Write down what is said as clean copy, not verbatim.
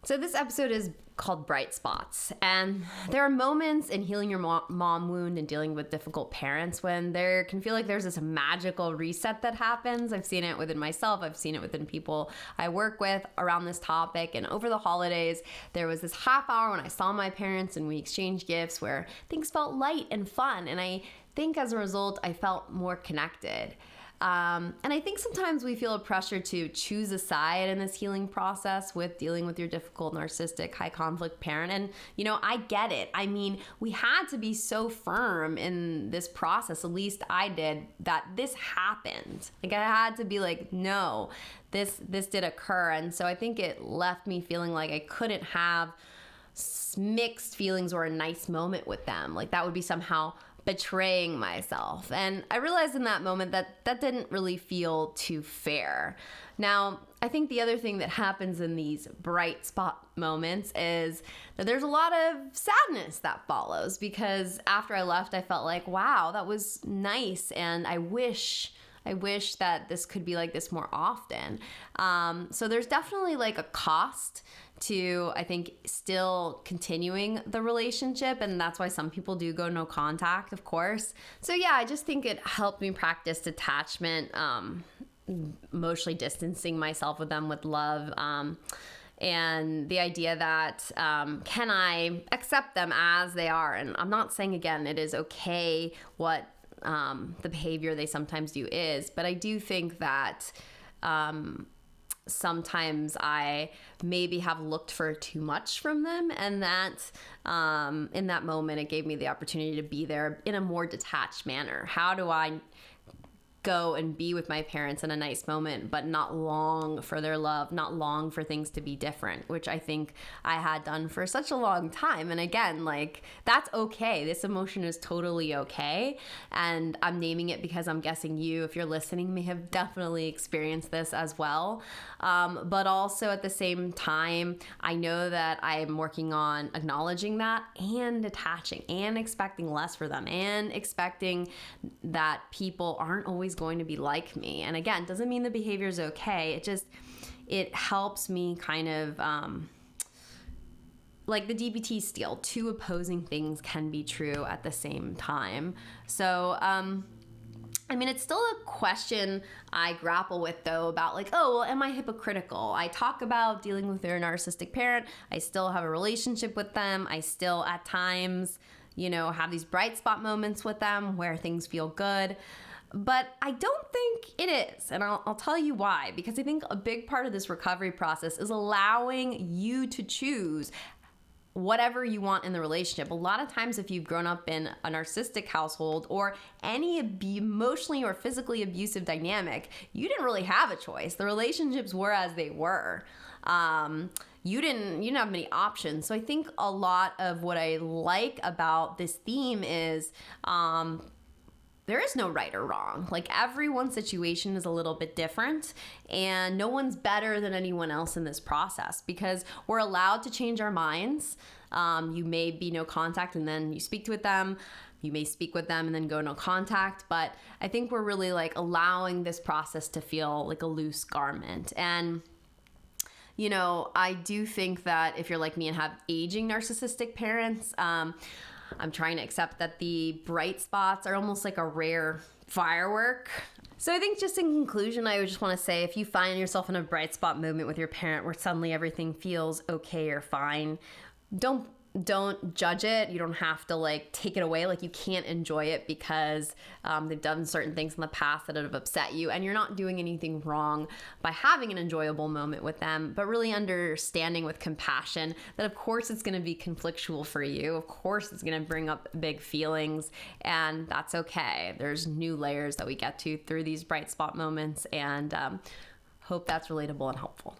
So this episode is called Bright Spots, and there are moments in healing your mom wound and dealing with difficult parents when there can feel like there's this magical reset that happens. I've seen it within myself. I've seen it within people I work with around this topic. And over the holidays, there was this half hour when I saw my parents and we exchanged gifts where things felt light and fun. And I think as a result, I felt more connected. And I think sometimes we feel a pressure to choose a side in this healing process with dealing with your difficult, narcissistic, high conflict parent. And, I get it. I mean, we had to be so firm in this process, at least I did, that this happened. Like I had to be like, no, this did occur. And so I think it left me feeling like I couldn't have mixed feelings or a nice moment with them. Like that would be somehow betraying myself. And I realized in that moment that didn't really feel too fair. Now, I think the other thing that happens in these bright spot moments is that there's a lot of sadness that follows, because after I left, I felt like, wow, that was nice. And I wish that this could be like this more often. So there's definitely like a cost to, I think, still continuing the relationship. And that's why some people do go no contact, of course. So yeah, I just think it helped me practice detachment, emotionally distancing myself with them with love. And the idea that, can I accept them as they are? And I'm not saying, again, it is okay what the behavior they sometimes do is, but I do think that sometimes I maybe have looked for too much from them, and that in that moment it gave me the opportunity to be there in a more detached manner. How do I go and be with my parents in a nice moment, but not long for their love, not long for things to be different, which I think I had done for such a long time. And again, like, that's okay. This emotion is totally okay. And I'm naming it because I'm guessing you, if you're listening, may have definitely experienced this as well. But also at the same time, I know that I'm working on acknowledging that and detaching and expecting less for them and expecting that people aren't always going to be like me. And again, doesn't mean the behavior is okay. It helps me kind of, like the Dbt scale, two opposing things can be true at the same time. So, it's still a question I grapple with, though, about like, oh, well, am I hypocritical? I talk about dealing with their narcissistic parent. I still have a relationship with them. I still at times, have these bright spot moments with them where things feel good. But I don't think it is. And I'll tell you why. Because I think a big part of this recovery process is allowing you to choose whatever you want in the relationship. A lot of times, if you've grown up in a narcissistic household or any emotionally or physically abusive dynamic, you didn't really have a choice. The relationships were as they were. You didn't have many options. So I think a lot of what I like about this theme is there is no right or wrong. Like, everyone's situation is a little bit different, and no one's better than anyone else in this process, because we're allowed to change our minds. You may be no contact and then you speak with them. You may speak with them and then go no contact. But I think we're really like allowing this process to feel like a loose garment. And I do think that if you're like me and have aging narcissistic parents, I'm trying to accept that the bright spots are almost like a rare firework. So I think just in conclusion, I would just want to say, if you find yourself in a bright spot moment with your parent where suddenly everything feels okay or fine, don't judge it. You don't have to like take it away. Like, you can't enjoy it because they've done certain things in the past that have upset you, and you're not doing anything wrong by having an enjoyable moment with them, but really understanding with compassion that of course it's going to be conflictual for you. Of course it's going to bring up big feelings, and that's okay. There's new layers that we get to through these bright spot moments, and hope that's relatable and helpful.